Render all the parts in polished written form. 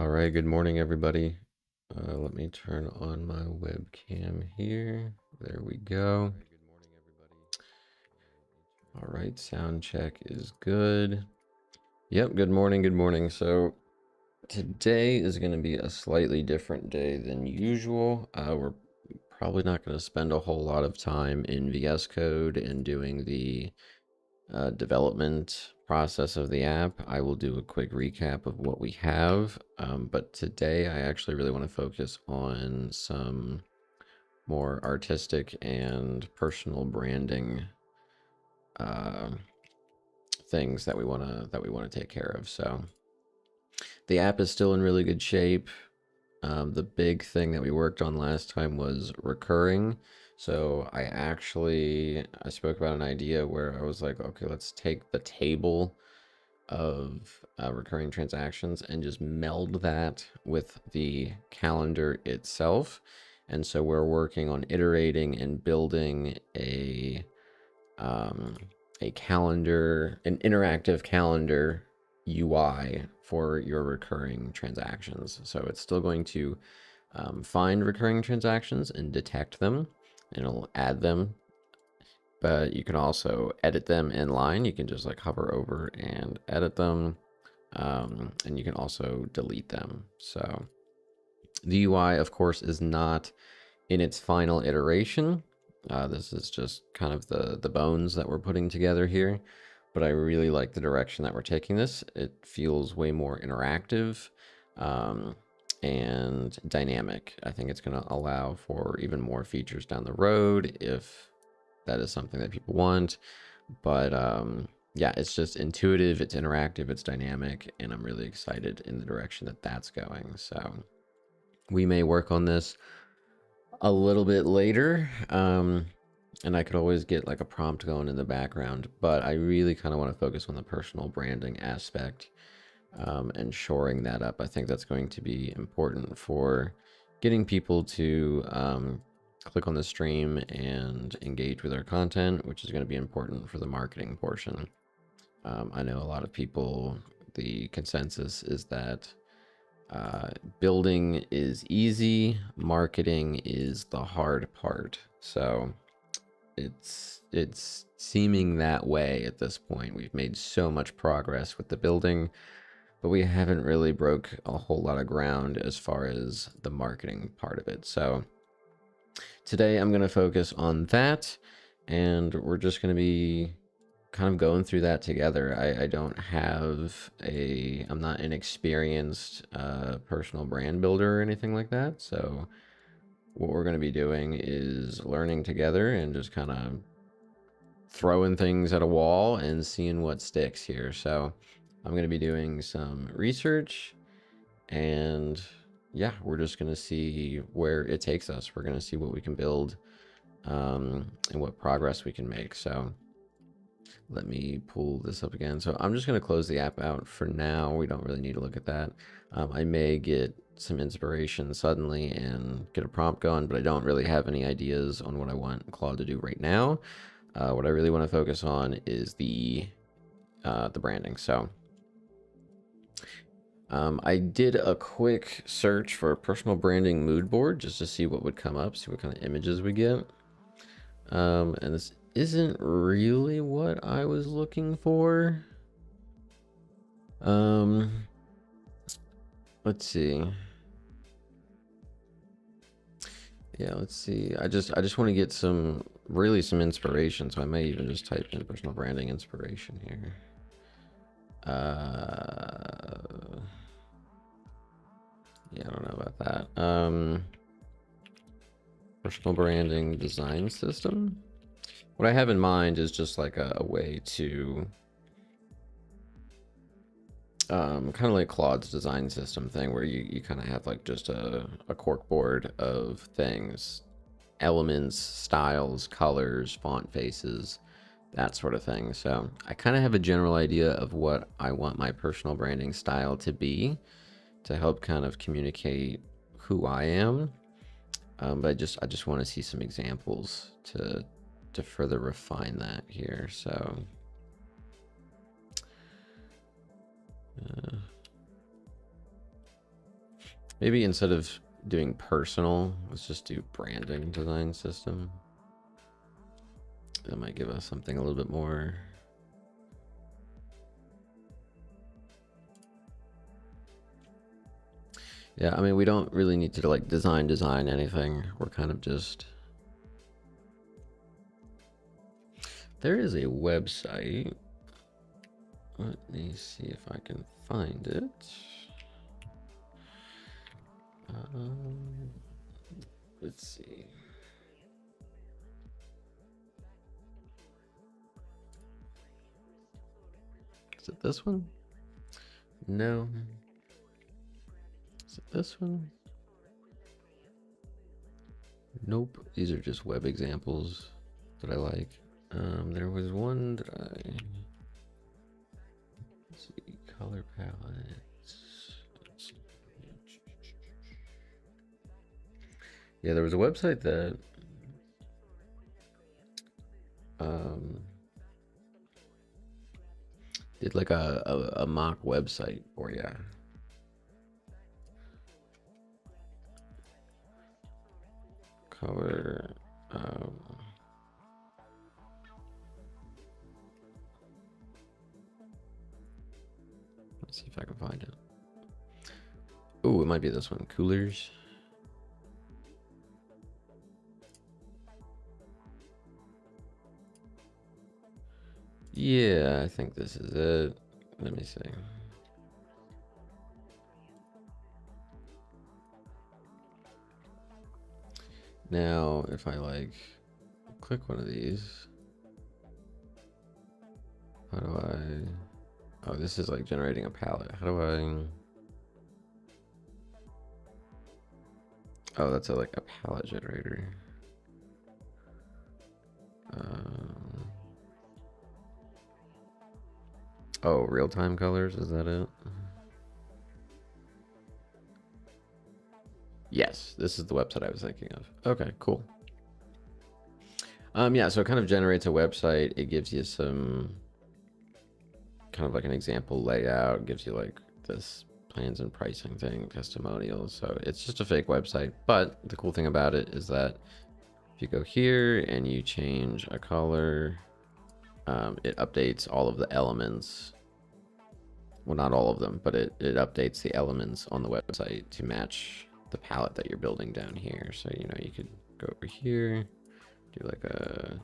All right, good morning, everybody. Let me turn on my webcam here. There we go. All right, sound check is good. Yep, good morning, good morning. So today is going to be a slightly different day than usual. We're probably not going to spend a whole lot of time in VS Code and doing the development process of the app. I will do a quick recap of what we have, but today I actually really want to focus on some more artistic and personal branding uh, things that we want to take care of. So the app is still in really good shape. The big thing that we worked on last time was recurring. So I spoke about an idea where I was like, okay, let's take the table of recurring transactions and just meld that with the calendar itself. And so we're working on iterating and building um, a calendar, an interactive calendar UI for your recurring transactions. So it's still going to find recurring transactions and detect them, and it'll add them, but you can also edit them in line. You can just like hover over and edit them, and you can also delete them. So the UI, of course, is not in its final iteration. This is just kind of the bones that we're putting together here, but I really like the direction that we're taking this. It feels way more interactive and dynamic. I think it's going to allow for even more features down the road if that is something that people want. But yeah, it's just intuitive, it's interactive, it's dynamic, and I'm really excited in the direction that that's going. So we may work on this a little bit later, and I could always get like a prompt going in the background, but I really kind of want to focus on the personal branding aspect and shoring that up. I think that's going to be important for getting people to click on the stream and engage with our content, which is going to be important for the marketing portion. I know a lot of people, the consensus is that building is easy, marketing is the hard part. So it's seeming that way at this point. We've made so much progress with the building, but we haven't really broke a whole lot of ground as far as the marketing part of it. So today I'm going to focus on that, and we're just going to be kind of going through that together. I don't have I'm not an experienced personal brand builder or anything like that. So what we're going to be doing is learning together and just kind of throwing things at a wall and seeing what sticks here. So I'm going to be doing some research, and yeah, we're just going to see where it takes us. We're going to see what we can build and what progress we can make. So let me pull this up again. So I'm just going to close the app out for now. We don't really need to look at that. I may get some inspiration suddenly and get a prompt going, but I don't really have any ideas on what I want Claude to do right now. What I really want to focus on is the branding. So I did a quick search for a personal branding mood board just to see what would come up, see what kind of images we get. And this isn't really what I was looking for. Let's see. Yeah, let's see. I just want to get some inspiration, so I may even just type in personal branding inspiration here. Yeah, I don't know about that. Personal branding design system. What I have in mind is just like a way to kind of like Claude's design system thing, where you kind of have like just a cork board of things, elements, styles, colors, font faces, that sort of thing. So I kind of have a general idea of what I want my personal branding style to be, to help kind of communicate who I am. But I just want to see some examples to further refine that here. So Maybe instead of doing personal, let's just do branding design system. That might give us something a little bit more. Yeah, I mean, we don't really need to like design anything. We're kind of just... There is a website. Let me see if I can find it. Let's see. Is it this one? No. Is it this one? Nope. These are just web examples that I like. There was one that I... Let's see. Color palettes. Yeah, there was a website that... did like a mock website for you. Color... let's see if I can find it. Oh, it might be this one. Coolers. Yeah, I think this is it. Let me see. Now, if I like click one of these, how do I... Oh, this is like generating a palette. How do I... Oh, that's like a palette generator. Oh, real-time colors, is that it? Yes, this is the website I was thinking of. Okay, cool. Yeah, so it kind of generates a website. It gives you some kind of like an example layout, gives you like this plans and pricing thing, testimonials. So it's just a fake website. But the cool thing about it is that if you go here and you change a color, it updates all of the elements. Well, not all of them, but it updates the elements on the website to match the palette that you're building down here. So, you know, you could go over here, do like a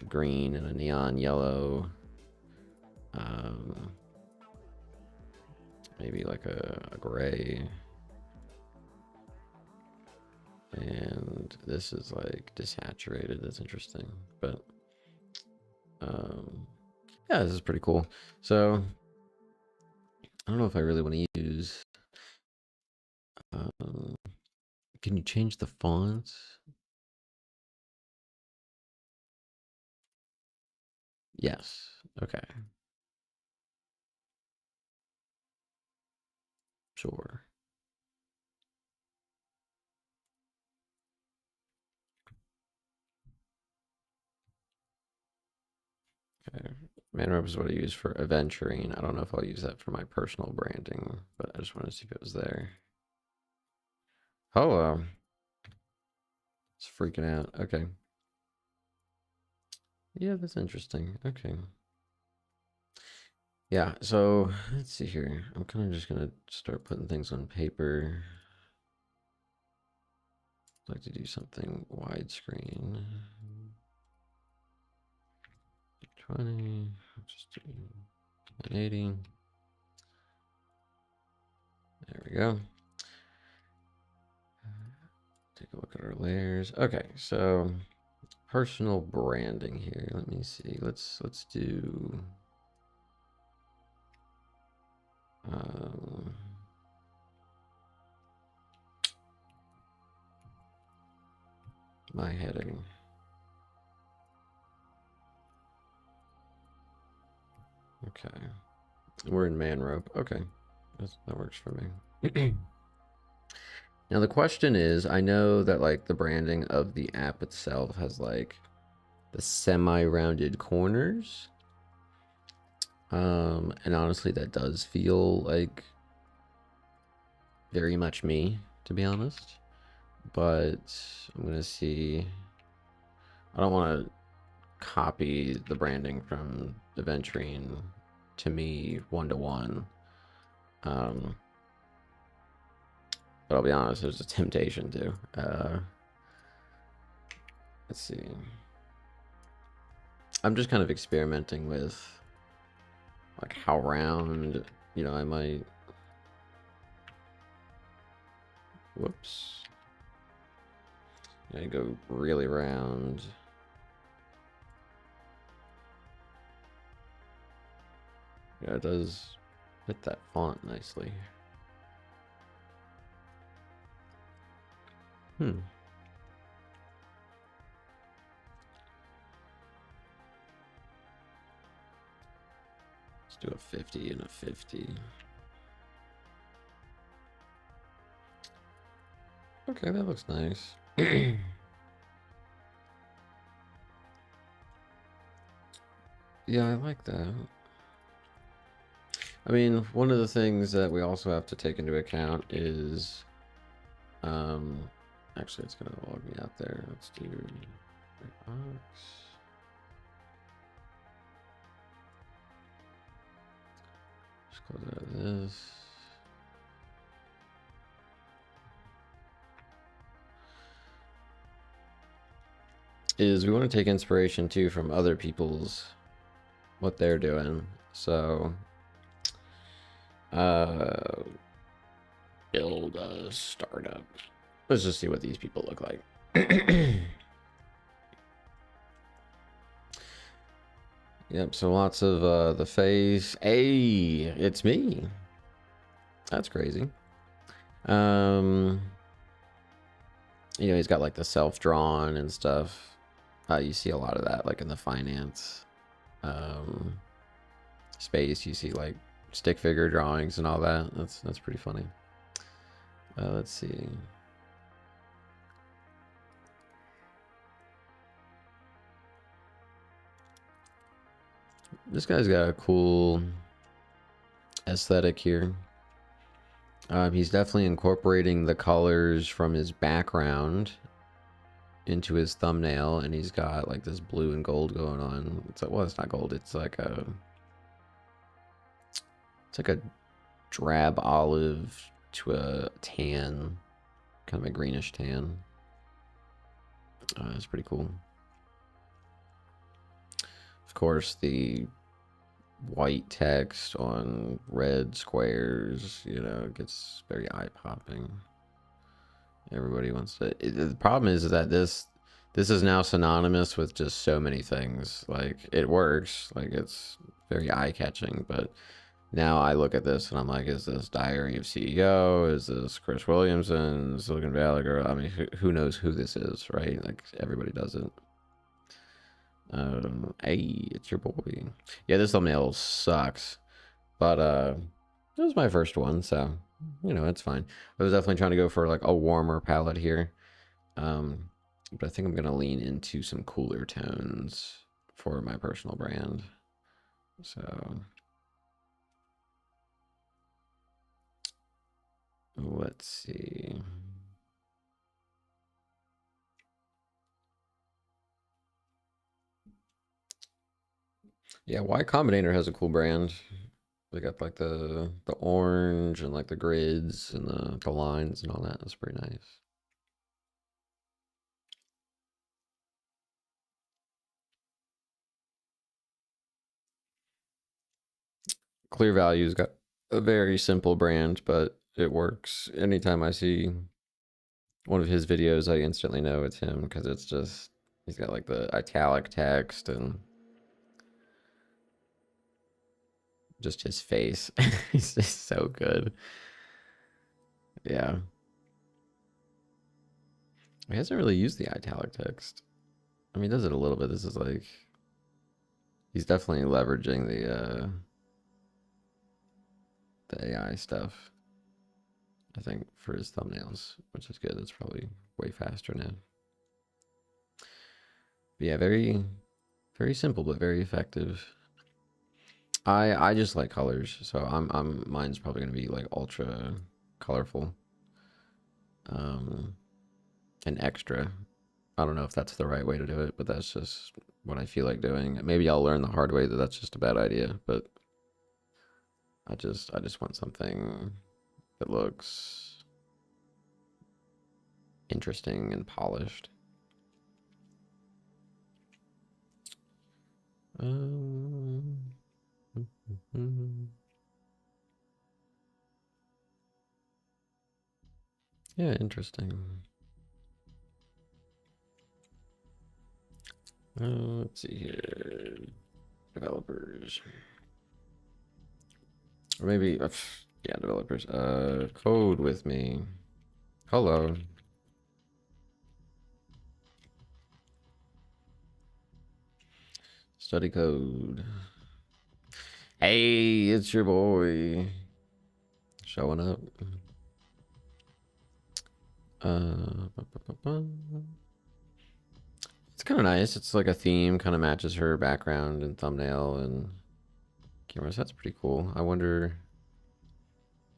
green and a neon yellow. Maybe like a gray. And this is like desaturated. That's interesting. But yeah, this is pretty cool. So I don't know if I really want to use... can you change the fonts? Yes. Okay. Sure. Okay. Manrope is what I use for Aventurine. I don't know if I'll use that for my personal branding, but I just wanted to see if it was there. Hello. It's freaking out. Okay. Yeah, that's interesting. Okay. Yeah, so let's see here. I'm kind of just gonna start putting things on paper. I'd like to do something widescreen. 20, just do 180. There we go. Take a look at our layers. Okay, so personal branding here. Let me see. Let's do my heading. Okay. We're in Manrope. Okay. That works for me. Now the question is, I know that like the branding of the app itself has like the semi-rounded corners. And honestly, that does feel like very much me, to be honest. But I'm gonna see. I don't want to copy the branding from Aventurine to me one-to-one. But I'll be honest, there's a temptation to. Let's see. I'm just kind of experimenting with like how round, you know, I might. Whoops. I go really round. Yeah, it does fit that font nicely. Let's do a 50 and a 50. Okay, that looks nice. Yeah, I like that. I mean, one of the things that we also have to take into account is, actually, it's gonna log me out there. Let's do box. Just close out of this. Is we want to take inspiration too from other people's what they're doing. So, build a startup. Let's just see what these people look like. Yep, so lots of the face. Hey, it's me. That's crazy. You know, he's got like the self-drawn and stuff. You see a lot of that like in the finance space. You see like stick figure drawings and all that. That's pretty funny. Let's see. This guy's got a cool aesthetic here. He's definitely incorporating the colors from his background into his thumbnail, and he's got like this blue and gold going on. It's like, well, it's not gold. It's like a drab olive to a tan, kind of a greenish tan. It's pretty cool. Of course, the white text on red squares, you know, gets very eye-popping. Everybody wants to. The problem is that this is now synonymous with just so many things. Like, it works, like it's very eye-catching, but now I look at this and I'm like, is this Diary of CEO? Is this Chris Williamson, Silicon Valley Girl? I mean, who knows who this is, right? Like, everybody does it. Hey, it's your boy. Yeah, this thumbnail sucks, but it was my first one, so you know, it's fine. I was definitely trying to go for like a warmer palette here, but I think I'm gonna lean into some cooler tones for my personal brand. So let's see. Yeah, Y Combinator has a cool brand. They got like the orange and like the grids and the lines and all that. That's pretty nice. Clear Value's got a very simple brand, but it works. Anytime I see one of his videos, I instantly know it's him because it's just, he's got like the italic text and just his face. He's just so good. Yeah. He hasn't really used the italic text. I mean, he does it a little bit. This is like, he's definitely leveraging the AI stuff, I think, for his thumbnails, which is good. It's probably way faster now. But yeah, very, very simple, but very effective. I just like colors, so I'm mine's probably gonna be like ultra colorful. an extra. I don't know if that's the right way to do it, but that's just what I feel like doing. Maybe I'll learn the hard way that that's just a bad idea, but I just want something that looks interesting and polished. Um, yeah, interesting. Let's see here. Developers. Or maybe, yeah, developers. Code with me. Hello. Study code. Hey, it's your boy. Showing up. It's kind of nice. It's like a theme, kind of matches her background and thumbnail and cameras. That's pretty cool. I wonder,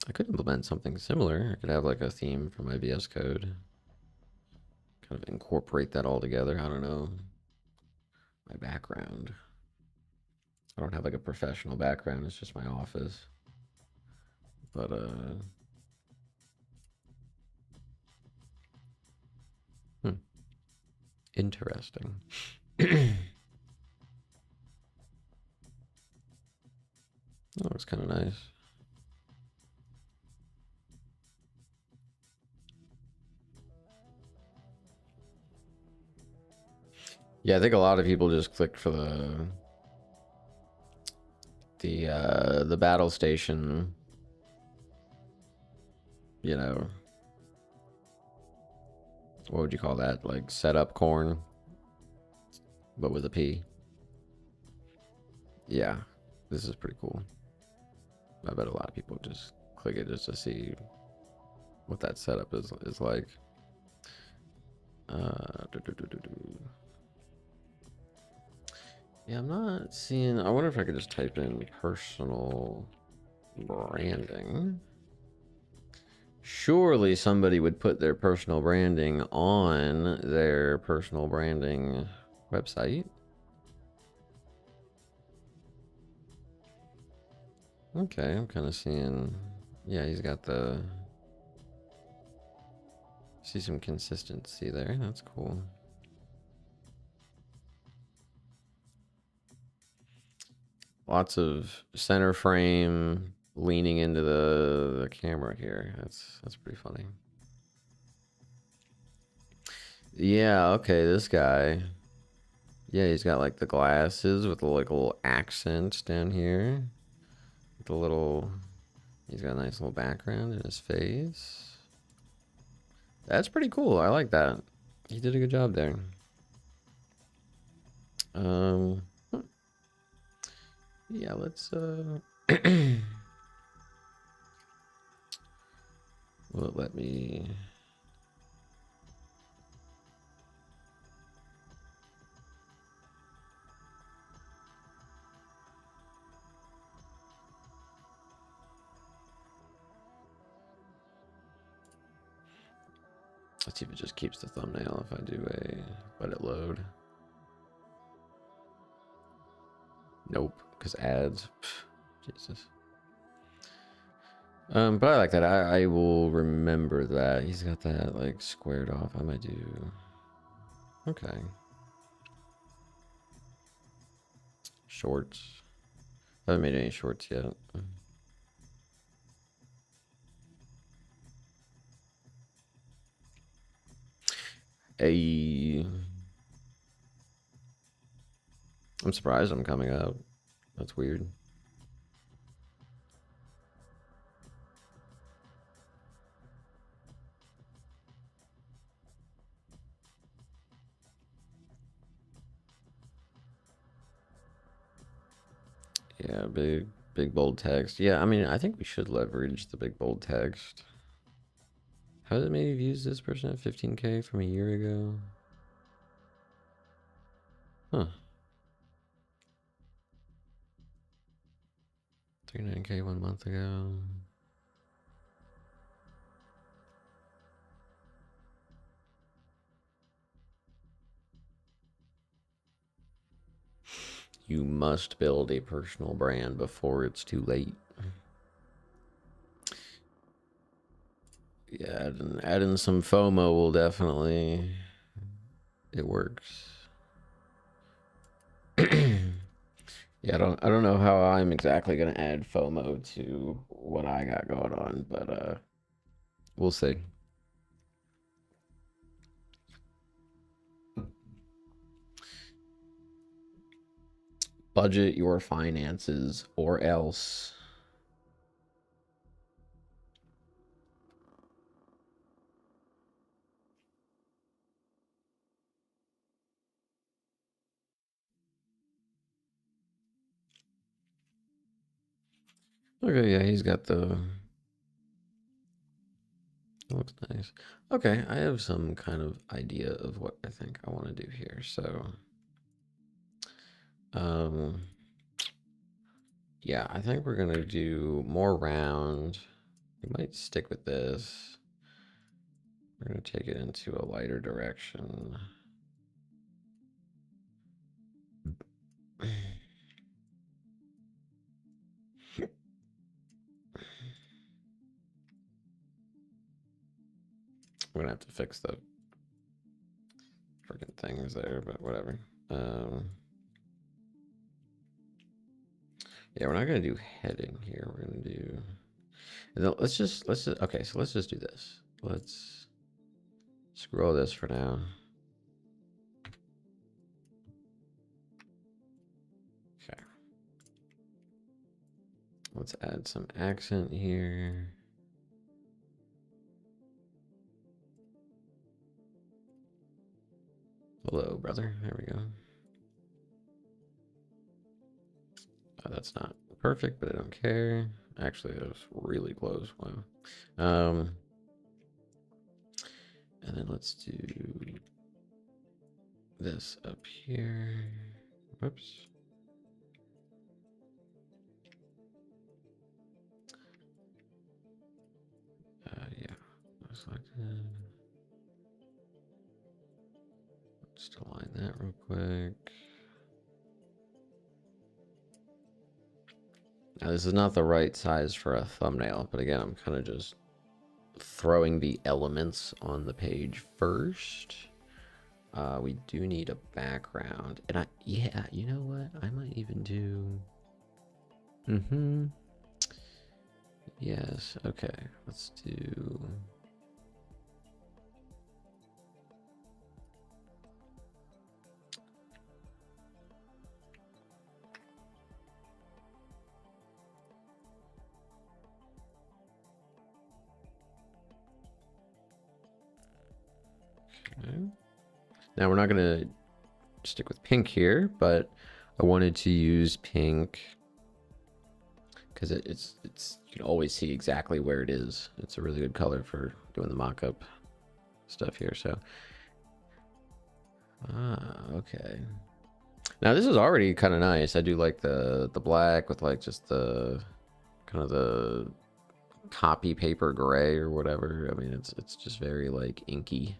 I could implement something similar. I could have like a theme for my VS Code. Kind of incorporate that all together. I don't know. My background. I don't have like a professional background. It's just my office. But interesting. That looks kind of nice. Yeah, I think a lot of people just click for the battle station, you know, what would you call that? Like setup corn, but with a P. Yeah, this is pretty cool. I bet a lot of people just click it just to see what that setup is like. Yeah, I'm not seeing. I wonder if I could just type in personal branding. Surely somebody would put their personal branding on their personal branding website. Okay, I'm kind of seeing. Yeah, he's got the. See some consistency there. That's cool. Lots of center frame leaning into the camera here. That's pretty funny. Yeah, okay, this guy. Yeah, he's got like the glasses with the like little accent down here. The little he's got a nice little background in his face. That's pretty cool. I like that. He did a good job there. Um yeah, let's will it let me let's see if it just keeps the thumbnail if I do let it load. Nope, because ads. Jesus. But I like that. I will remember that. He's got that like squared off. I might do. Okay. Shorts. I haven't made any shorts yet. I'm surprised I'm coming up. That's weird. Yeah, big bold text. Yeah, I mean, I think we should leverage the big bold text. How did it many views this person at 15K from a year ago? Huh. 39K 1 month ago. You must build a personal brand before it's too late. Yeah, adding some FOMO will definitely... It works. Yeah, I don't know how I'm exactly gonna add FOMO to what I got going on, but we'll see. Budget your finances or else. Okay, yeah, he's got the... That looks nice. Okay, I have some kind of idea of what I think I want to do here. So, yeah, I think we're gonna do more round. We might stick with this. We're gonna take it into a lighter direction. We're gonna have to fix the freaking things there, but whatever. Yeah, we're not gonna do heading here. We're gonna do. Let's just okay. So let's just do this. Let's scroll this for now. Okay. Let's add some accent here. Hello, brother. There we go. Oh, that's not perfect, but I don't care. Actually, that was really close. Wow. And then let's do this up here. Whoops. Yeah. Selected. Just align that real quick. Now, this is not the right size for a thumbnail, but again, I'm kind of just throwing the elements on the page first. We do need a background, and yeah, you know what? I might even do. Yes. Okay. Let's do. Okay. Now we're not gonna stick with pink here, but I wanted to use pink because it's you can always see exactly where it is. It's a really good color for doing the mock-up stuff here. So, okay. Now this is already kind of nice. I do like the black with like just the kind of the copy paper gray or whatever. I mean, it's just very like inky.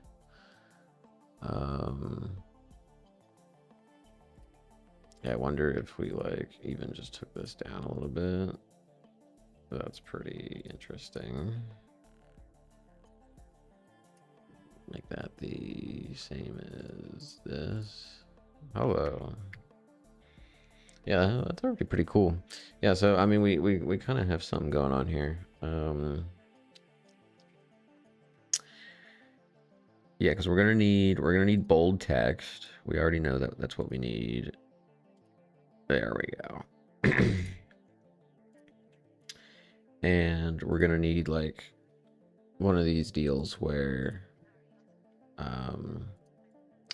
Yeah, I wonder if we like even just took this down a little bit. That's pretty interesting. Make that the same as this. Hello. Yeah, that's already pretty cool. Yeah, so I mean we kind of have something going on here. Yeah, because we're gonna need bold text. We already know that that's what we need. There we go. And we're gonna need like one of these deals where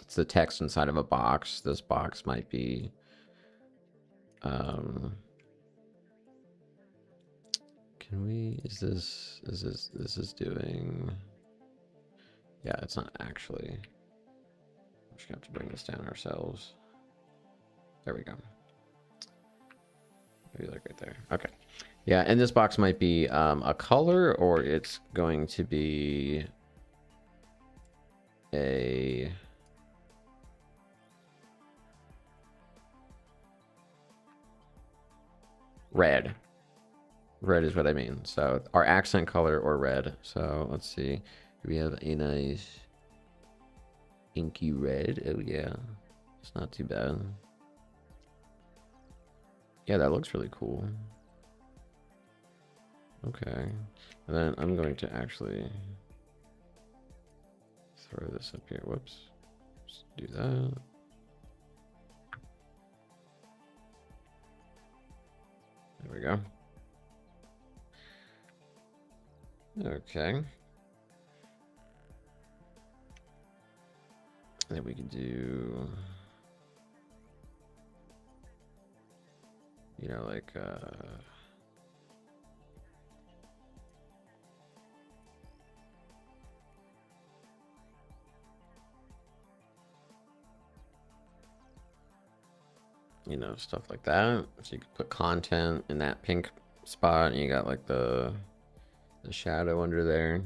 it's the text inside of a box. This box might be can we is this doing, yeah, it's not actually. We're just gonna have to bring this down ourselves. There we go. Maybe like right there. Okay. Yeah, and this box might be a color, or it's going to be a Red. Red is what I mean. So our accent color or red. So let's see. We have a nice inky red. Oh yeah. It's not too bad. Yeah, that looks really cool. Okay. And then I'm going to actually throw this up here. Whoops. Just do that. There we go. Okay. And then we can do, you know, like, you know, stuff like that. So you can put content in that pink spot, and you got like the shadow under there.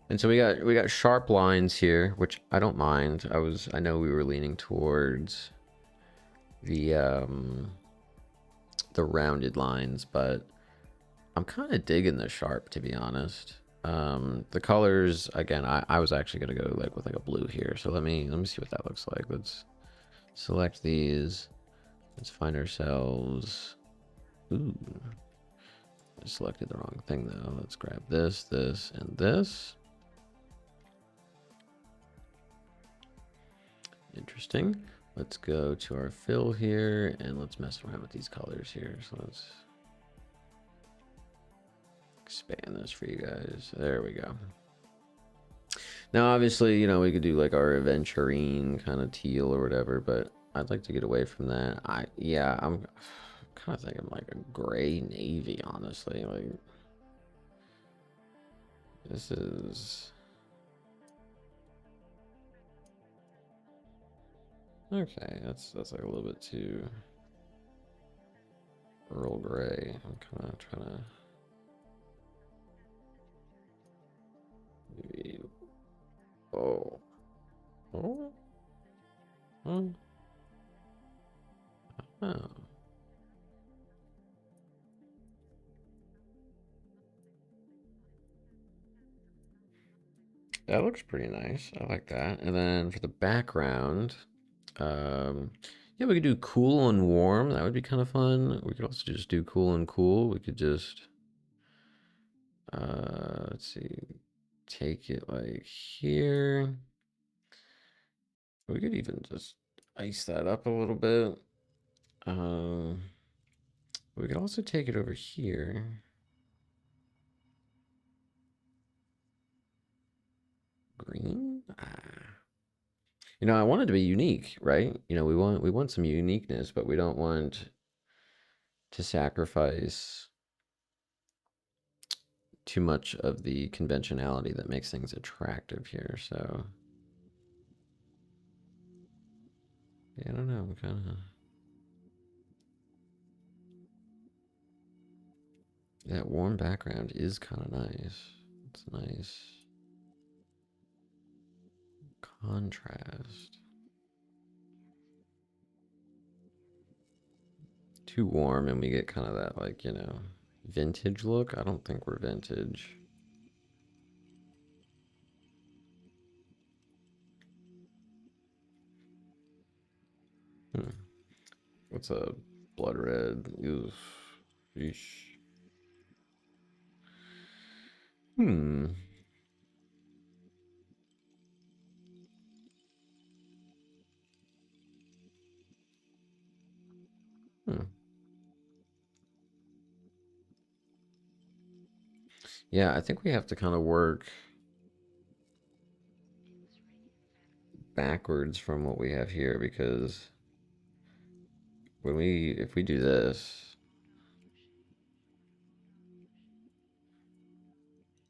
And so we got sharp lines here, which I don't mind. I know we were leaning towards the rounded lines, but I'm kind of digging the sharp, to be honest. The colors, again, I was actually gonna go like with like a blue here. So let me see what that looks like. Let's select these. Let's find ourselves. Ooh, I selected the wrong thing though. Let's grab this, this, and this. Interesting. Let's go to our fill here and let's mess around with these colors here. So let's expand this for you guys. There we go. Now, obviously, you know, we could do like our aventurine kind of teal or whatever, but I'd like to get away from that. I'm kind of thinking like a gray navy, honestly. Like, this is okay. That's like a little bit too Earl Grey. I'm kind of trying to maybe. Oh, oh, oh, oh. That looks pretty nice. I like that. And then for the background, um, yeah, we could do cool and warm. That would be kind of fun. We could also just do cool and cool. We could just, let's see, take it like here. We could even just ice that up a little bit. Um, we could also take it over here. Green? You know, I want it to be unique, right? You know, we want some uniqueness, but we don't want to sacrifice too much of the conventionality that makes things attractive here. So yeah, I don't know. I'm kind of that warm background is kind of nice. It's nice contrast. Too warm, and we get kind of that like, you know, vintage look. I don't think we're vintage. Hmm. What's a blood red? Oof. Yeesh. Hmm. Hmm. Yeah, I think we have to kind of work backwards from what we have here because if we do this,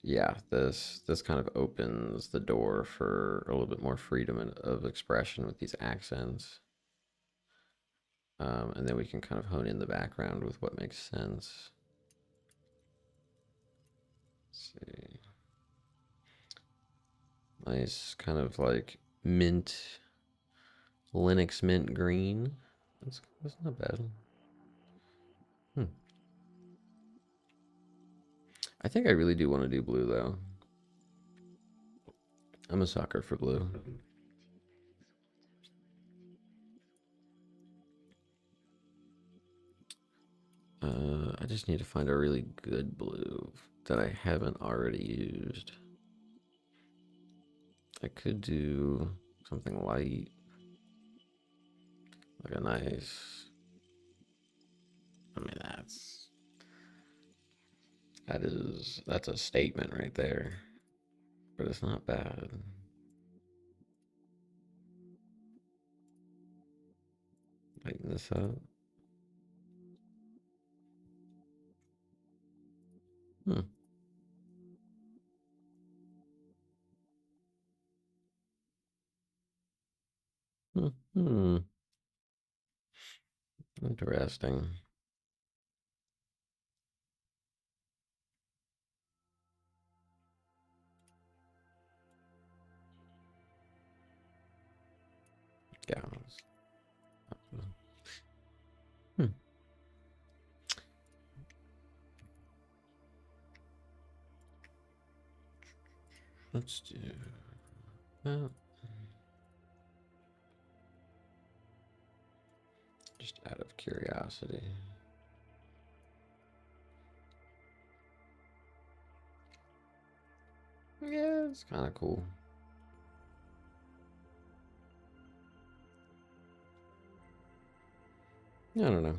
yeah, this kind of opens the door for a little bit more freedom of expression with these accents. And then we can kind of hone in the background with what makes sense. Let's see. Nice kind of like mint, Linux mint green. That's not bad. Hmm. I think I really do want to do blue, though. I'm a sucker for blue. I just need to find a really good blue that I haven't already used. I could do something light, like a nice. I mean, that's a statement right there, but it's not bad. Lighten this up. Hmm. Hmm. Interesting. Gals. Hmm. Let's do that. Just out of curiosity. Yeah, it's kind of cool. I don't know.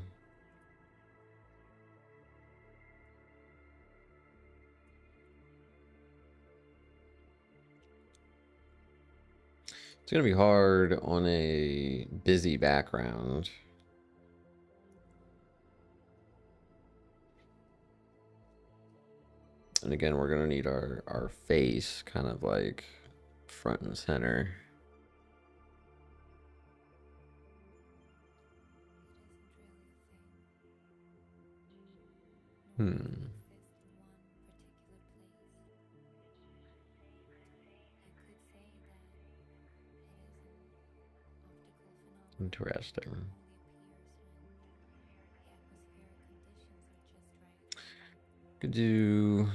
It's gonna be hard on a busy background. And again, we're gonna need our face kind of like front and center. Hmm. Interesting. Could do.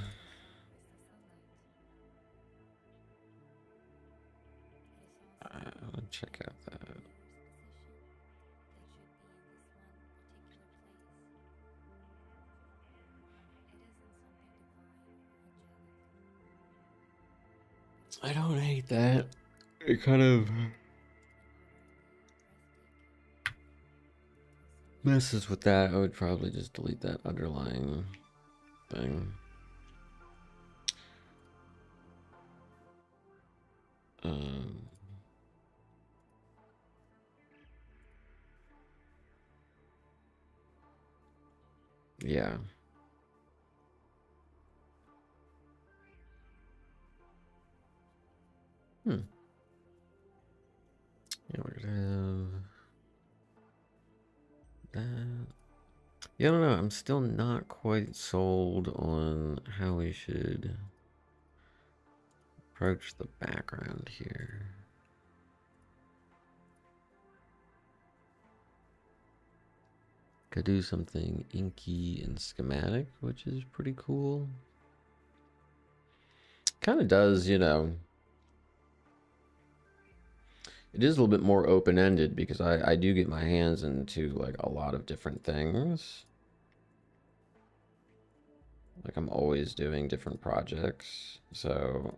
I'll check out that. I don't hate that. It kind of messes with that. I would probably just delete that underlying thing. Um, yeah. Hmm. Yeah, we're gonna have that. Yeah, I don't know. I'm still not quite sold on how we should approach the background here. Could do something inky and schematic, which is pretty cool. Kind of does, you know. It is a little bit more open-ended because I do get my hands into like a lot of different things. Like I'm always doing different projects. So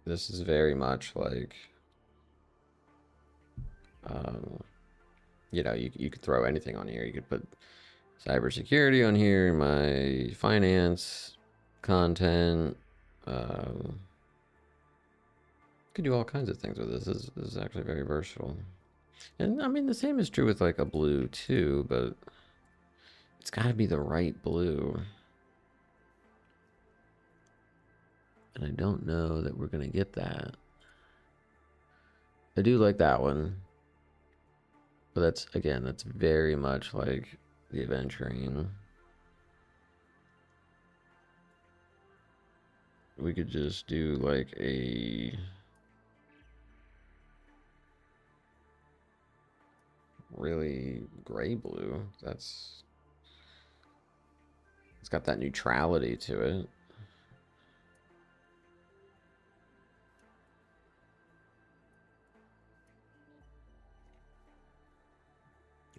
this is very much like, um, you know, you could throw anything on here. You could put cybersecurity on here, my finance, content. Could do all kinds of things with this. This is actually very versatile. And I mean, the same is true with like a blue too, but it's got to be the right blue. And I don't know that we're going to get that. I do like that one. But that's, again, that's very much like the Aventurine. We could just do like a really gray blue. It's got that neutrality to it.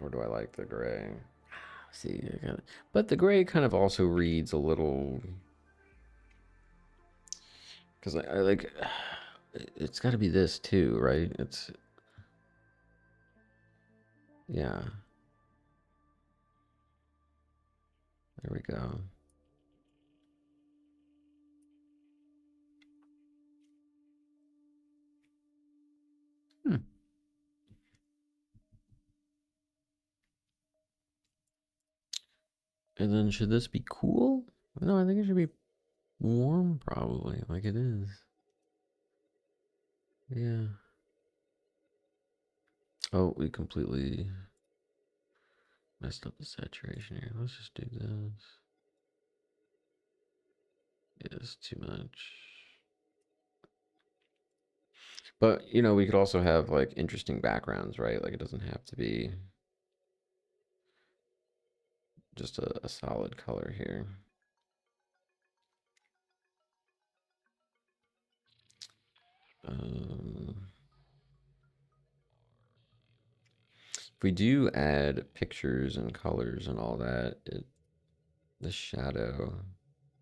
Or do I like the gray? See, but the gray kind of also reads a little, because I like, it's got to be this too, right? It's, yeah. There we go. Hmm. And then should this be cool? No, I think it should be warm, probably, like it is. Yeah. Oh, we completely messed up the saturation here. Let's just do this. It is too much. But, you know, we could also have like interesting backgrounds, right? Like it doesn't have to be just a solid color here. If we do add pictures and colors and all that, the shadow,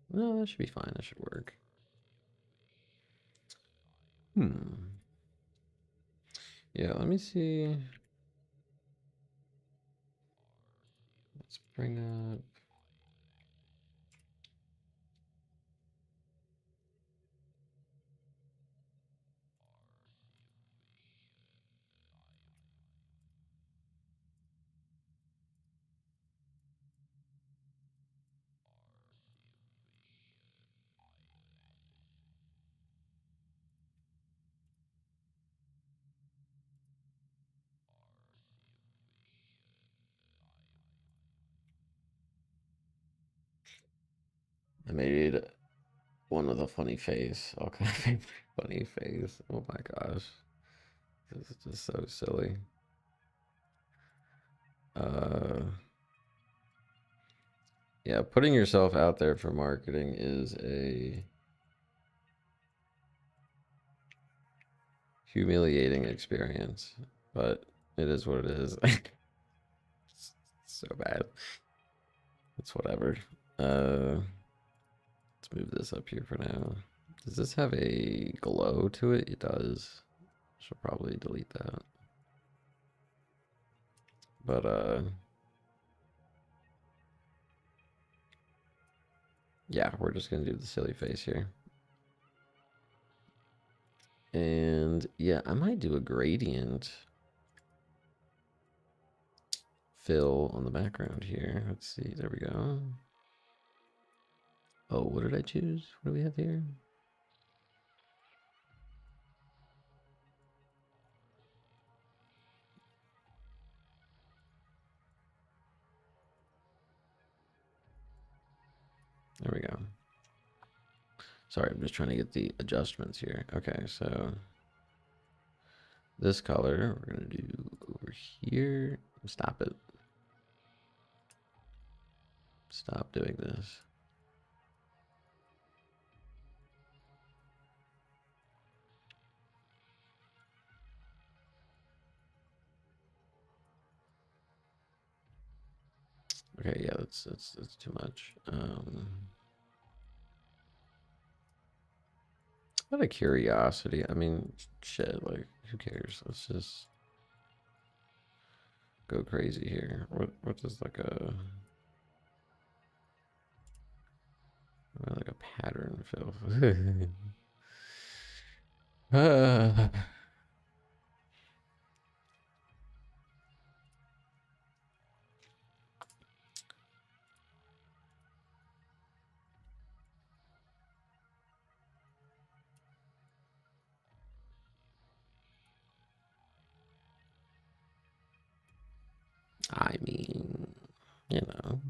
no, that should be fine. That should work. Yeah, let me see. Let's bring up. I made one with a funny face. All kind of funny face. Oh my gosh. This is just so silly. Yeah, putting yourself out there for marketing is a humiliating experience, but it is what it is. It's so bad. It's whatever. Let's move this up here for now. Does this have a glow to it? It does. Should probably delete that. But yeah, we're just gonna do the silly face here. And yeah, I might do a gradient fill on the background here. Let's see, there we go. Oh, what did I choose? What do we have here? There we go. Sorry, I'm just trying to get the adjustments here. Okay, so this color we're gonna do over here. Stop it. Stop doing this. Okay, yeah, that's too much. Out of curiosity, I mean, shit, like, who cares? Let's just go crazy here. What does like a pattern fill? I mean, you know.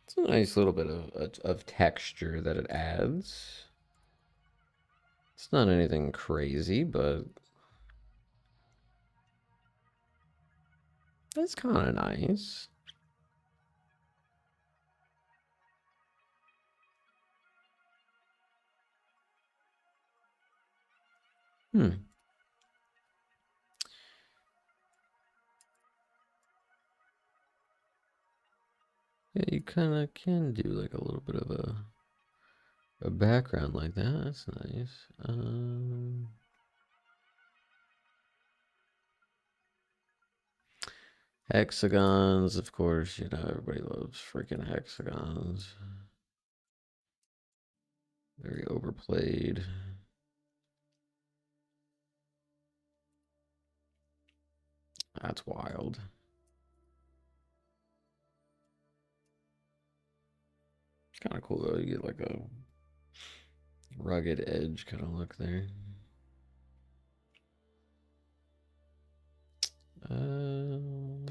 It's a nice little bit of texture that it adds. It's not anything crazy, but it's kind of nice. Hmm. Yeah, you kind of can do like a little bit of a background like that. That's nice. Hexagons, of course, you know, everybody loves freaking hexagons. Very overplayed. That's wild. It's kind of cool though. You get like a rugged edge kind of look there. Um,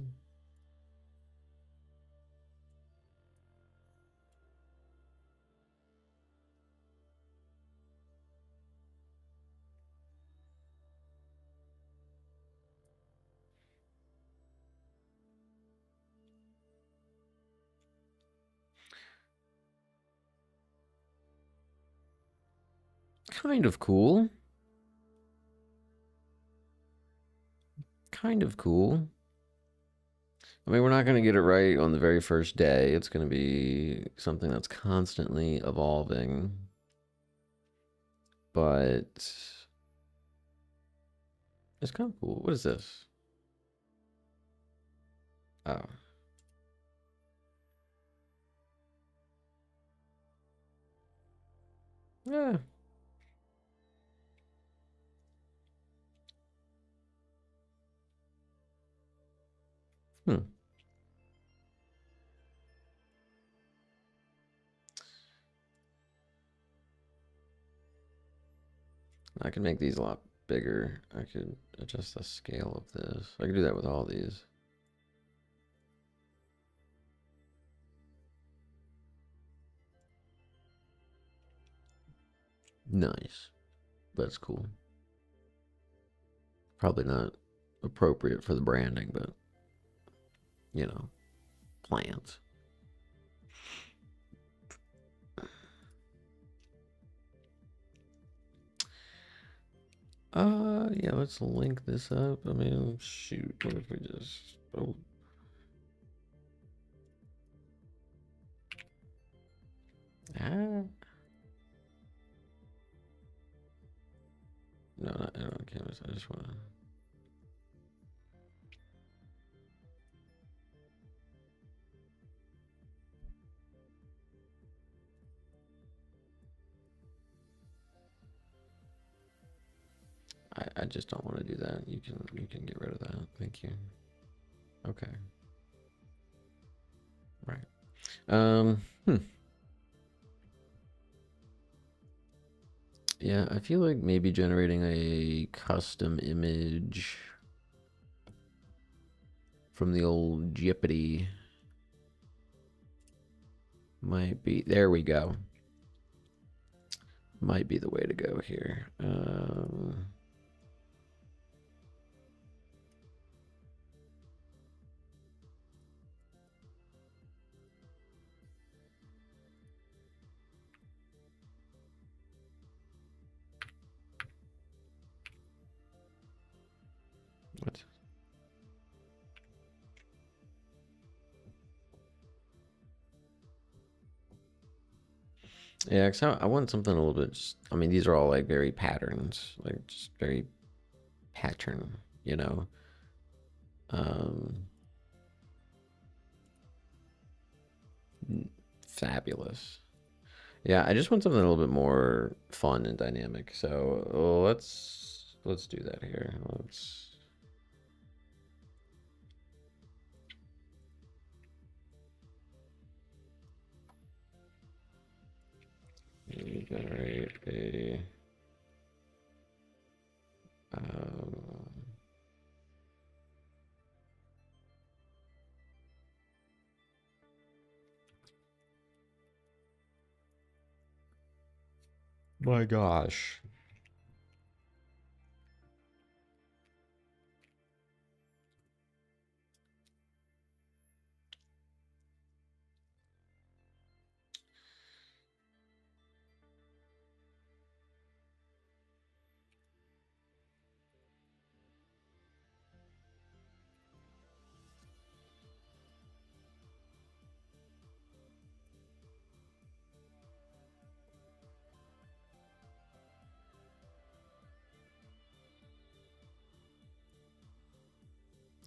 Kind of cool. Kind of cool. I mean, we're not going to get it right on the very first day. It's going to be something that's constantly evolving. But it's kind of cool. What is this? Oh. Yeah. Hmm. I can make these a lot bigger. I could adjust the scale of this. I could do that with all these. Nice. That's cool. Probably not appropriate for the branding, but you know, plans. Yeah, let's link this up. I mean, shoot, what if we just, oh. Ah. No, not on canvas. I just want to. I just don't want to do that. You can get rid of that. Thank you. Okay. Right. Yeah, I feel like maybe generating a custom image from the old Jeopardy might be. There we go. Might be the way to go here. What? Yeah, cause I want something a little bit. Just, I mean, these are all like very patterns, like just very pattern, you know. Um, Fabulous. Yeah, I just want something a little bit more fun and dynamic. So let's do that here. Let's generate a um, my gosh.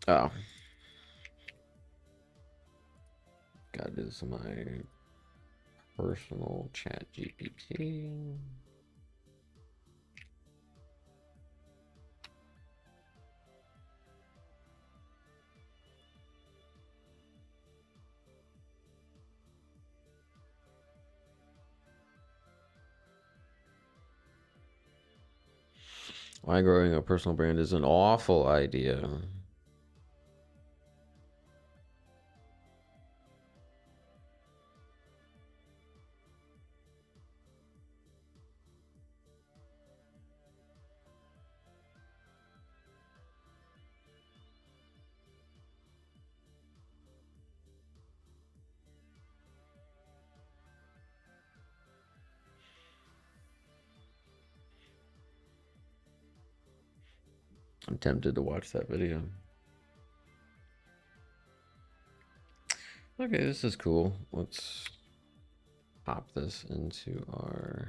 Oh. Gotta do this in my personal chat GPT. Why growing a personal brand is an awful idea. I'm tempted to watch that video. Okay, this is cool. Let's pop this into our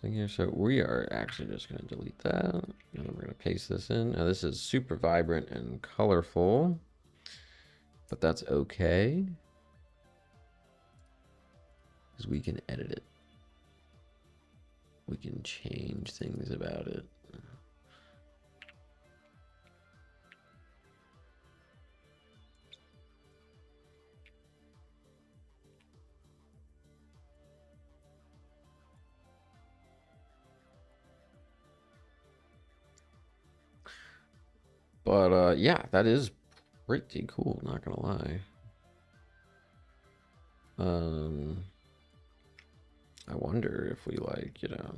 thing here. So we are actually just going to delete that. And then we're going to paste this in. Now this is super vibrant and colorful, but that's okay because we can edit it. We can change things about it. But yeah, that is pretty cool, not gonna lie. I wonder if we like, you know,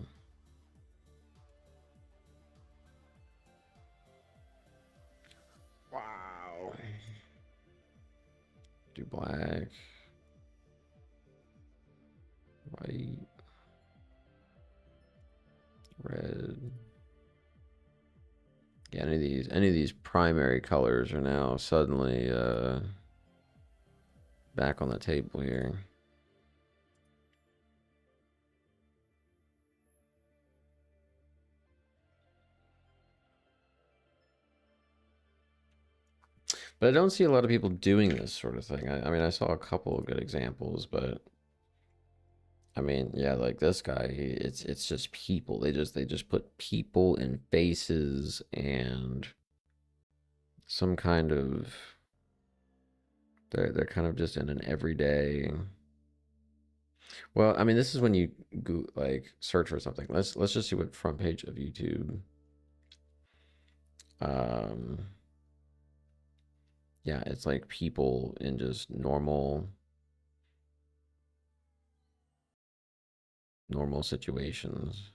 wow. Do black, white, red. Yeah, any of these primary colors are now suddenly back on the table here. But I don't see a lot of people doing this sort of thing. I mean, I saw a couple of good examples, but I mean, yeah, like this guy, it's just people. They just put people and faces and some kind of they're kind of just in an everyday. Well, I mean, this is when you go like search for something. Let's just see what front page of YouTube. Um, yeah, it's like people in just normal situations.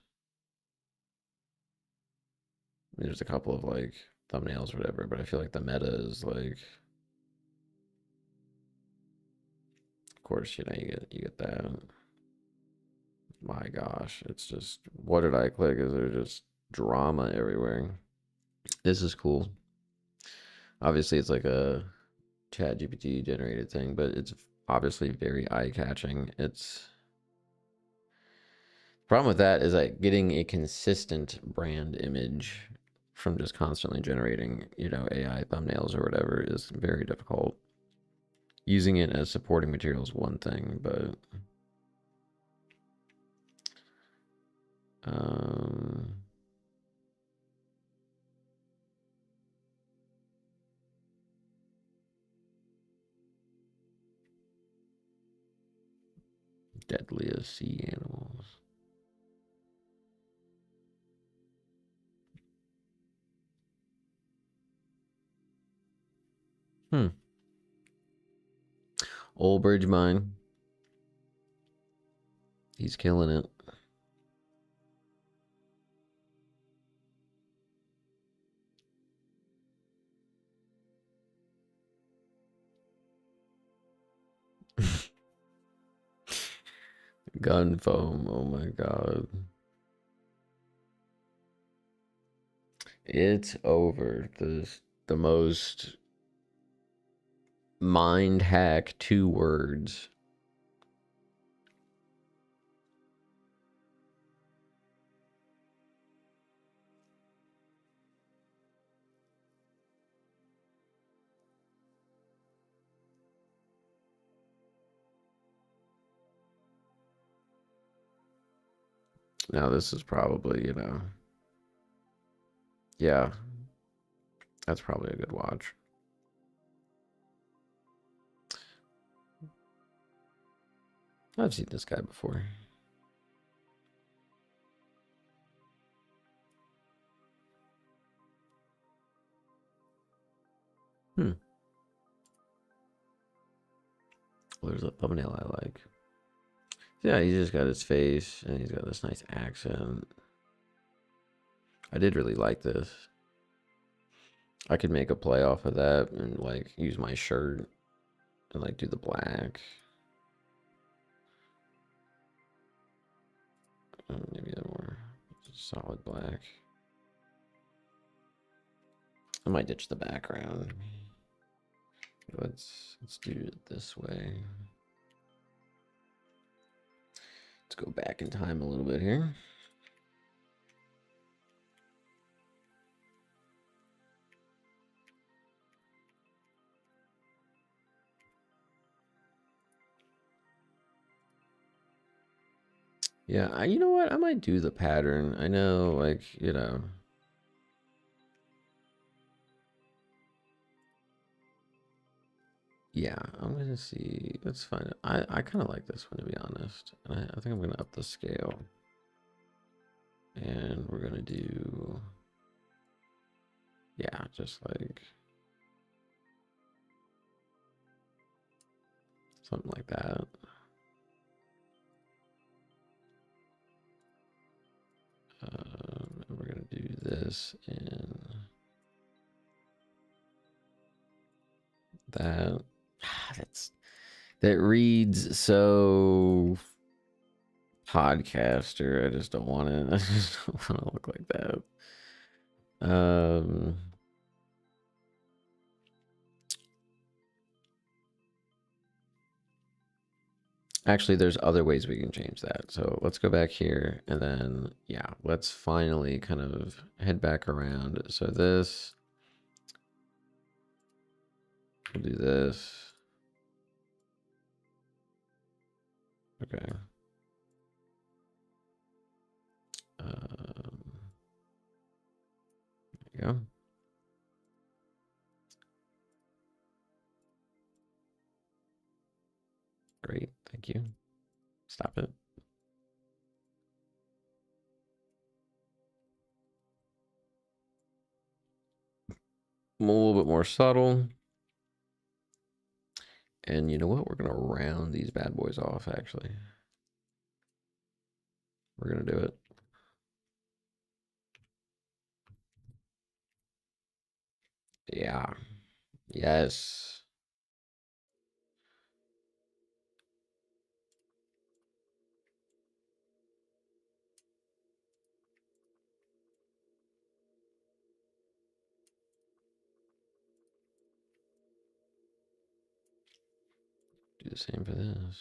There's a couple of like thumbnails or whatever, but I feel like the meta is like, of course, you know, you get that. My gosh, it's just, what did I click? Is there just drama everywhere? This is cool. Obviously, it's like a chat GPT generated thing, but it's obviously very eye-catching. It's problem with that is like getting a consistent brand image from just constantly generating, you know, AI thumbnails or whatever is very difficult. Using it as supporting material is one thing, but um, deadliest sea animals. Hmm. Old Bridge Mine. He's killing it. Gun foam. Oh my god. It's over. The most mind hack 2 words. Now this is probably, yeah, that's probably a good watch. I've seen this guy before. Well, there's a thumbnail I like. Yeah, he's just got his face and he's got this nice accent. I did really like this. I could make a play off of that and like use my shirt and like do the black. Maybe a more solid black. I might ditch the background. Let's do it this way. Let's go back in time a little bit here. Yeah, you know what? I might do the pattern. I know, like, yeah, I'm gonna see. Let's find it. I kind of like this one, to be honest. And I think I'm gonna up the scale. And we're gonna do, yeah, just like something like that. And we're gonna do this and that. That reads so podcaster. I just don't want to. I just don't want to look like that. Actually, there's other ways we can change that. So let's go back here and then, yeah, let's finally kind of head back around. So this, we'll do this. Okay. There you go. Great. Thank you. Stop it. I'm a little bit more subtle. And you know what? We're going to round these bad boys off, actually. We're going to do it. Yeah. Yes. Do the same for this.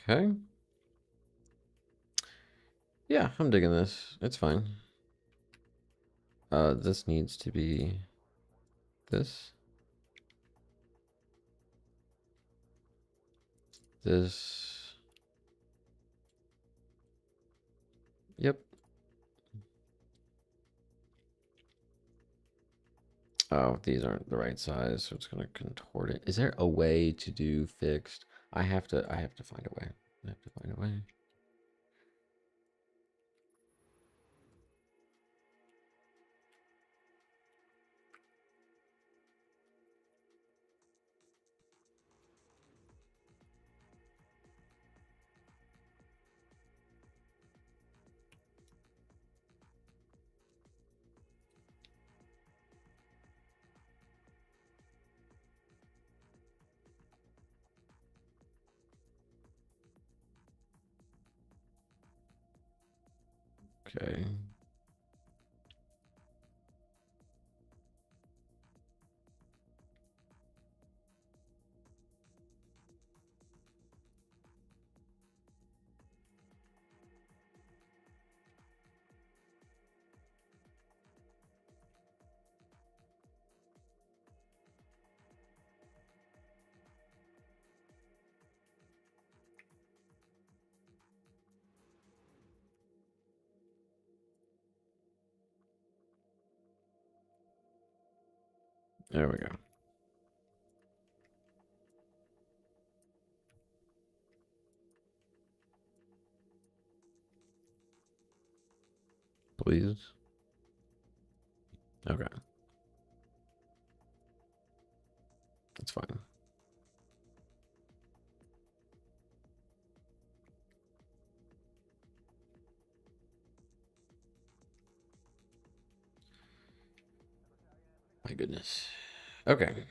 Okay. Yeah, I'm digging this. It's fine. This needs to be this. This. Yep. Oh, these aren't the right size, so it's gonna contort it. Is there a way to do fixed? I have to find a way. I have to find a way. Okay. There we go. Please. Okay. That's fine. My goodness. Okay.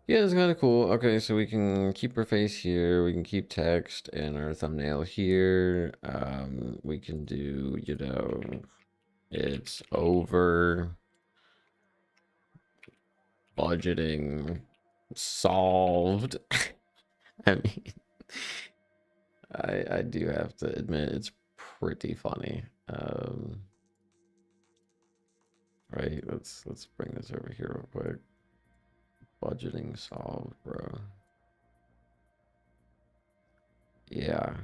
Yeah, it's kind of cool. Okay, so we can keep our face here. We can keep text and our thumbnail here. We can do, you know, it's over. Budgeting solved. I mean, I do have to admit it's pretty funny. Right, let's bring this over here real quick. Budgeting solved, bro. Yeah.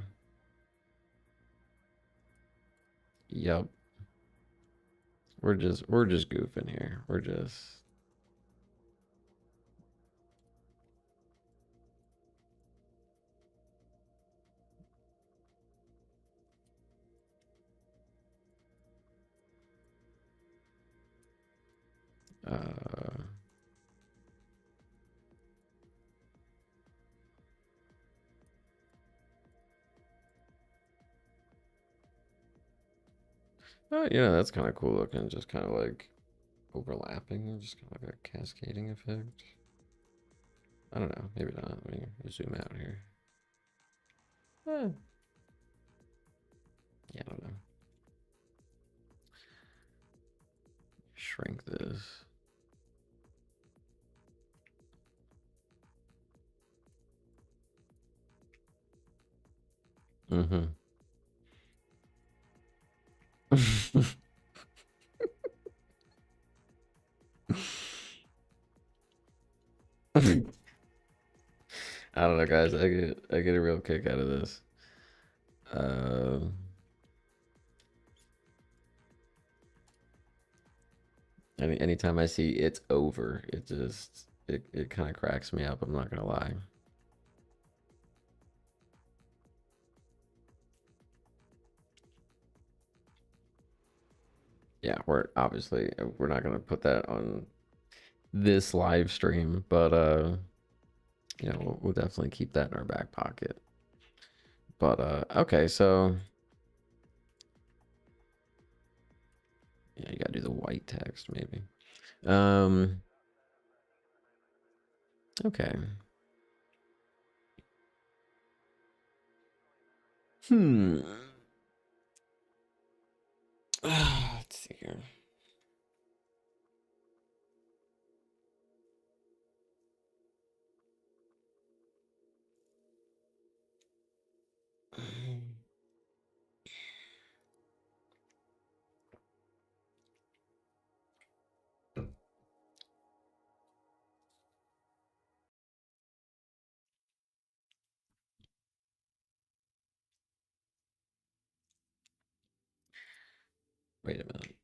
Yep. We're just goofing here. We're just uh oh, yeah, that's kind of cool looking, just kind of like overlapping, just kind of like a cascading effect. I don't know, maybe not. Let me zoom out here. Yeah, I don't know. Shrink this. Mm-hmm. I don't know, guys. I get a real kick out of this. Uh, anytime I see it's over, it kind of cracks me up. I'm not gonna lie. Yeah, we're not gonna put that on this live stream, but you know, we'll definitely keep that in our back pocket. But okay, so yeah, you gotta do the white text maybe. Um, okay. Hmm. Let's see here. Wait a minute.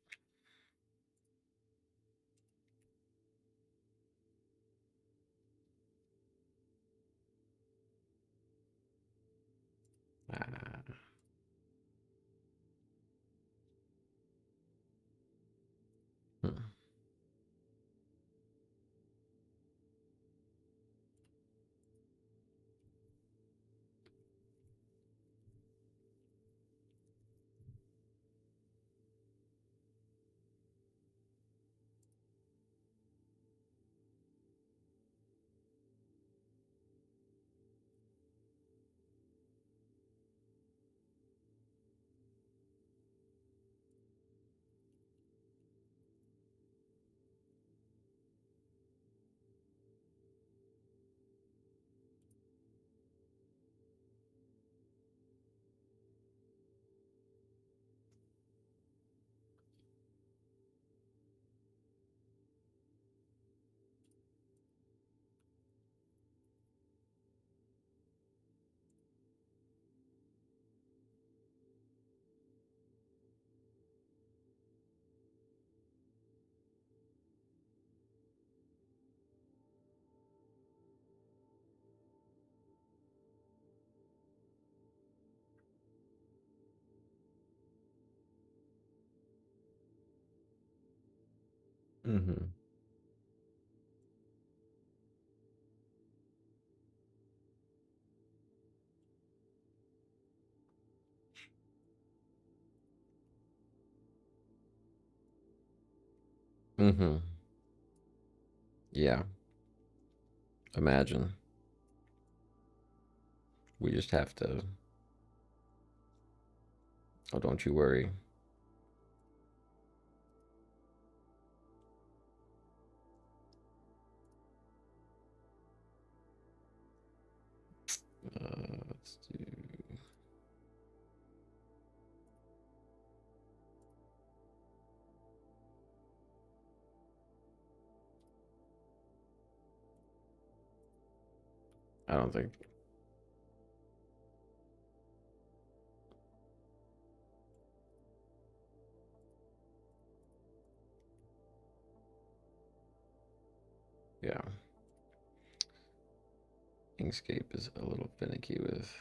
Ah. Hmm. Mm-hmm. Mm-hmm. Yeah. Imagine. We just have to. Oh, don't you worry. Let's do. I don't think. Yeah. Inkscape is a little finicky with.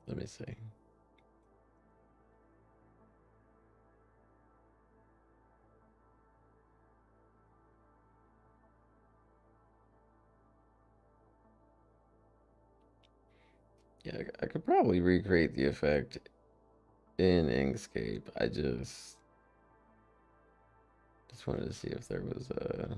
Let me see. Yeah, I could probably recreate the effect in Inkscape. I just wanted to see if there was a.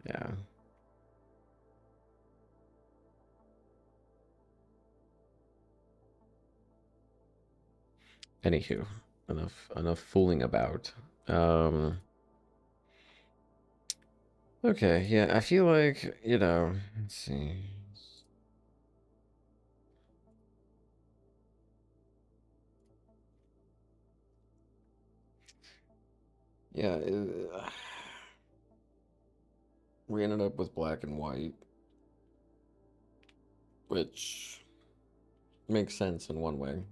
Yeah. Anywho, enough fooling about. Um. Okay. Yeah. I feel like Let's see. Yeah. We ended up with black and white, which makes sense in one way.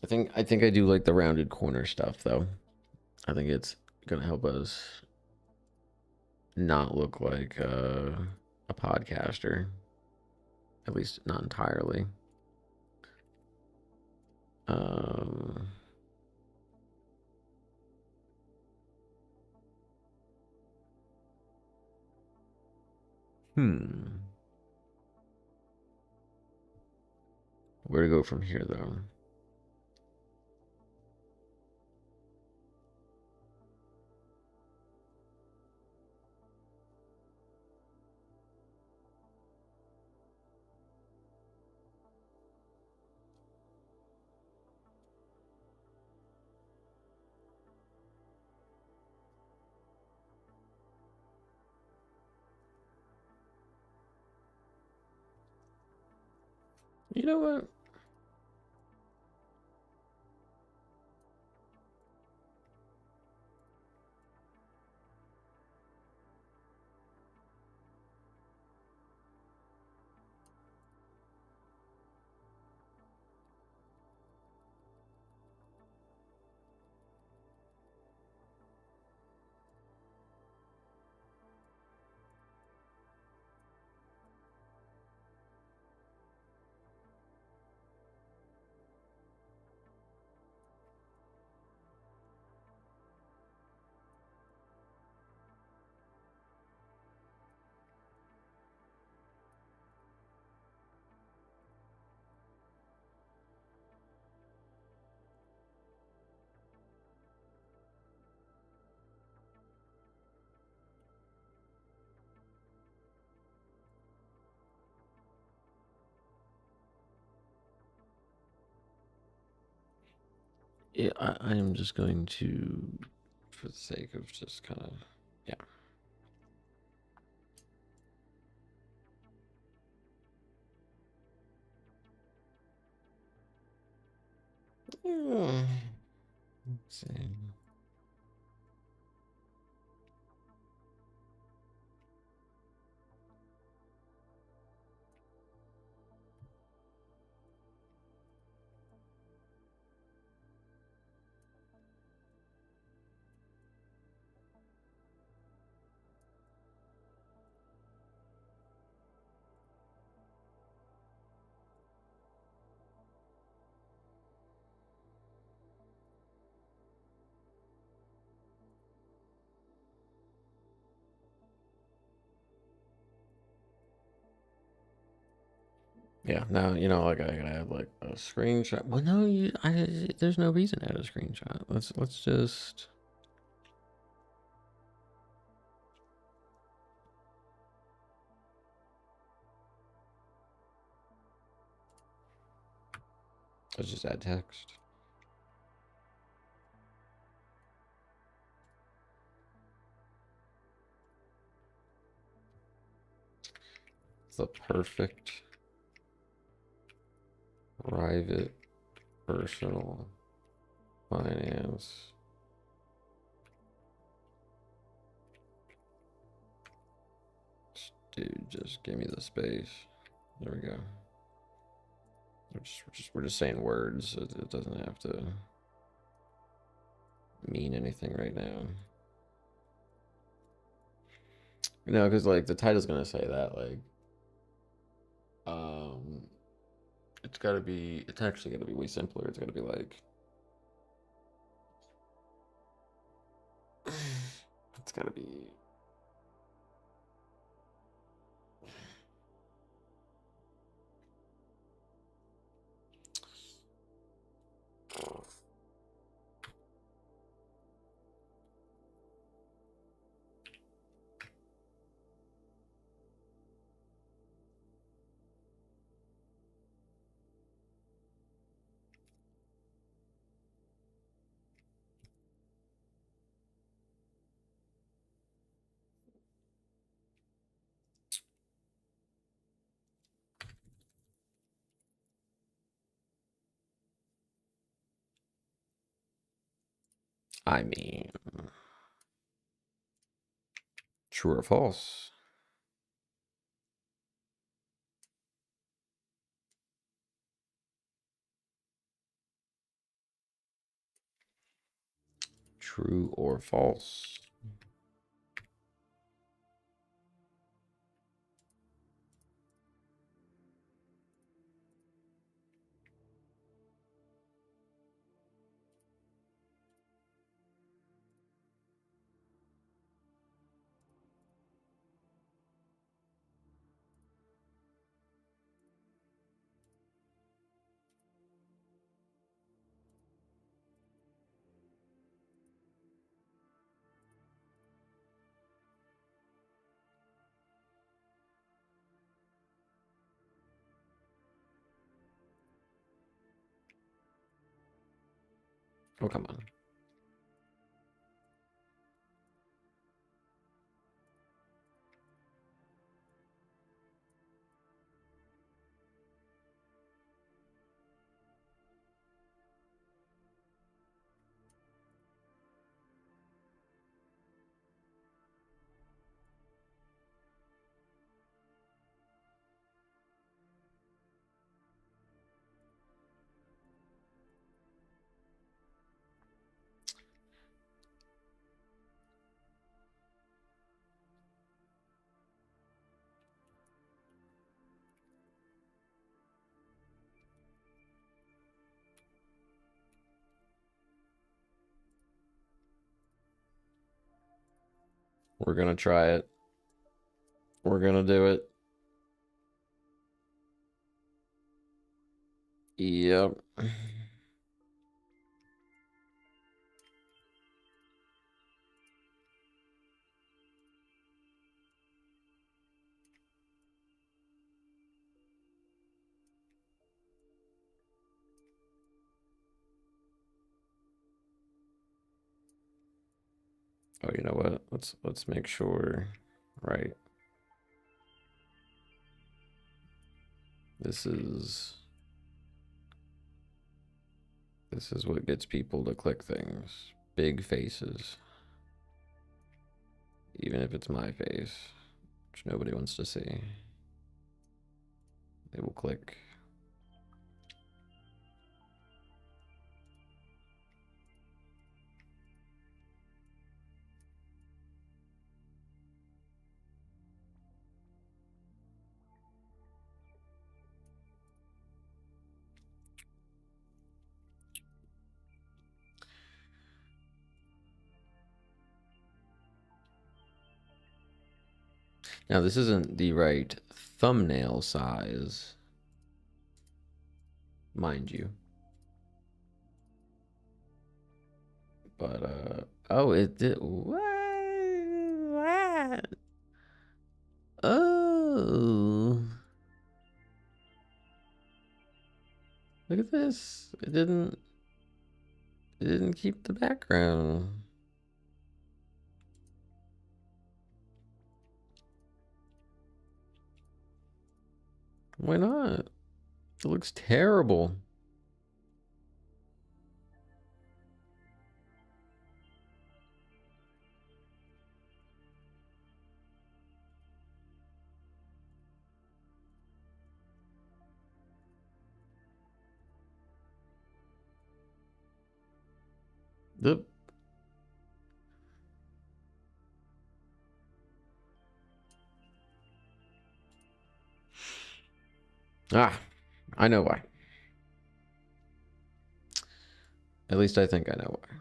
I think I do like the rounded corner stuff though. I think it's gonna help us not look like a podcaster, at least not entirely. Um, hmm. Where to go from here though? You know what? Yeah, I am just going to, for the sake of just kind of, yeah. Let's see. Yeah, now like I gotta have like a screenshot. Well, no, there's no reason to add a screenshot. Let's just. Let's just add text. It's the perfect private personal finance. Dude, just give me the space. There we go. We're just saying words. It doesn't have to mean anything right now. No, because like the title's gonna say that like um it's actually gotta be way simpler. It's gotta be like it's gotta be I mean true or false. True or false. Oh, come on. We're gonna try it. We're gonna do it. Yep. Oh, you know what? Let's make sure. Right. This is This is what gets people to click things. Big faces. Even if it's my face, which nobody wants to see. They will click. Now, this isn't the right thumbnail size, mind you. But, oh, it did. What? Oh. Look at this. It didn't keep the background. Why not? It looks terrible. The I know why. At least I think I know why.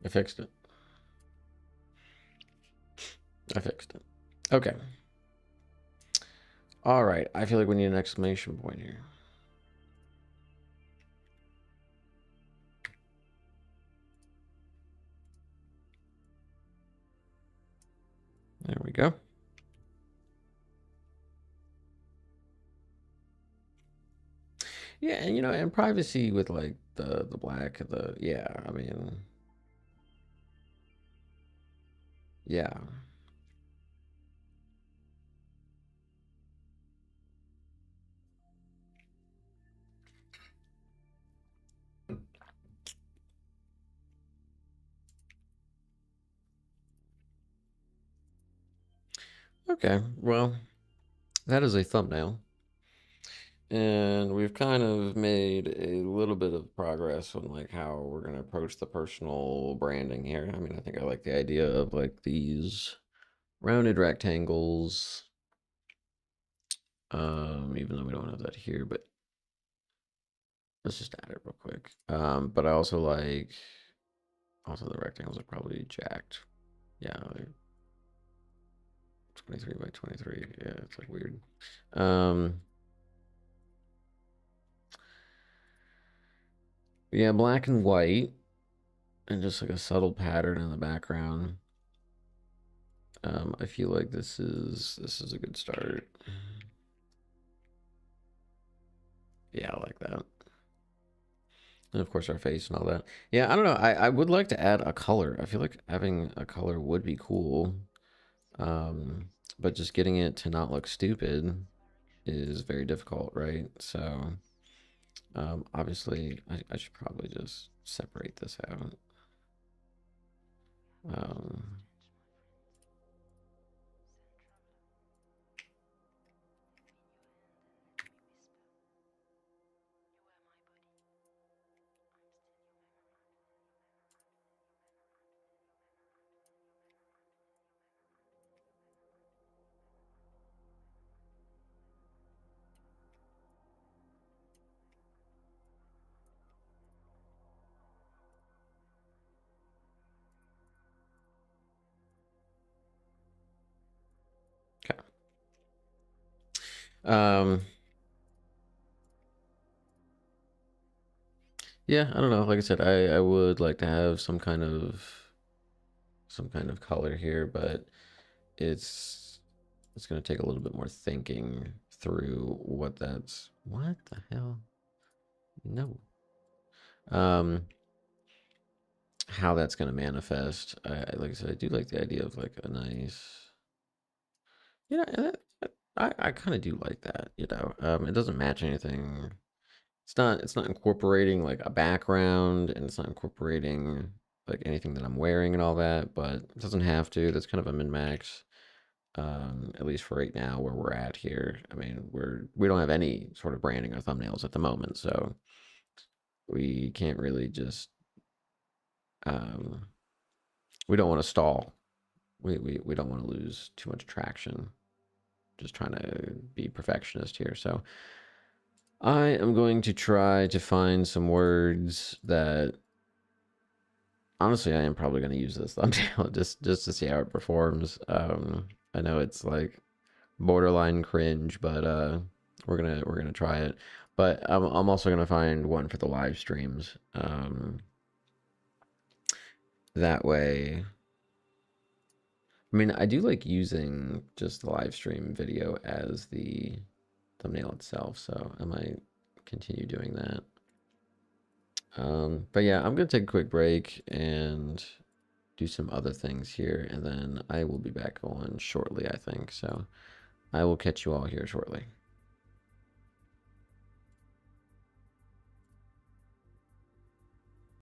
I fixed it. I fixed it. Okay. All right. I feel like we need an exclamation point here. There we go. Yeah, and and privacy with like the black, yeah, I mean, yeah. Okay, well, that is a thumbnail. And we've kind of made a little bit of progress on like how we're going to approach the personal branding here. I mean, I think I like the idea of like these rounded rectangles. Even though we don't have that here, but let's just add it real quick. But I also like, also the rectangles are probably jacked. Yeah, like 23 by 23. Yeah, it's like weird. Yeah, black and white, and just like a subtle pattern in the background. I feel like this is a good start. Yeah, I like that. And of course our face and all that. Yeah, I don't know. I would like to add a color. I feel like having a color would be cool. But just getting it to not look stupid is very difficult, right? So obviously I should probably just separate this out. Um, Um, yeah, I don't know. Like I said, I would like to have some kind of color here, but it's it's gonna take a little bit more thinking through what that's. What the hell? No. Um, how that's gonna manifest. Like I said, I do like the idea of like a nice. You know, I kind of do like that. You know, it doesn't match anything. It's not incorporating like a background, and it's not incorporating like anything that I'm wearing and all that, but it doesn't have to. That's kind of a min-max. At least for right now where we're at here. I mean, we don't have any sort of branding or thumbnails at the moment, so we can't really just um we don't want to stall. We don't want to lose too much traction. Just trying to be perfectionist here. So I am going to try to find some words that honestly I am probably going to use this thumbnail just to see how it performs. I know it's like borderline cringe, but we're gonna try it. But I'm also gonna find one for the live streams. That way, I mean, I do like using just the live stream video as the thumbnail itself, so I might continue doing that. But yeah, I'm gonna take a quick break and do some other things here, and then I will be back on shortly, I think. So I will catch you all here shortly.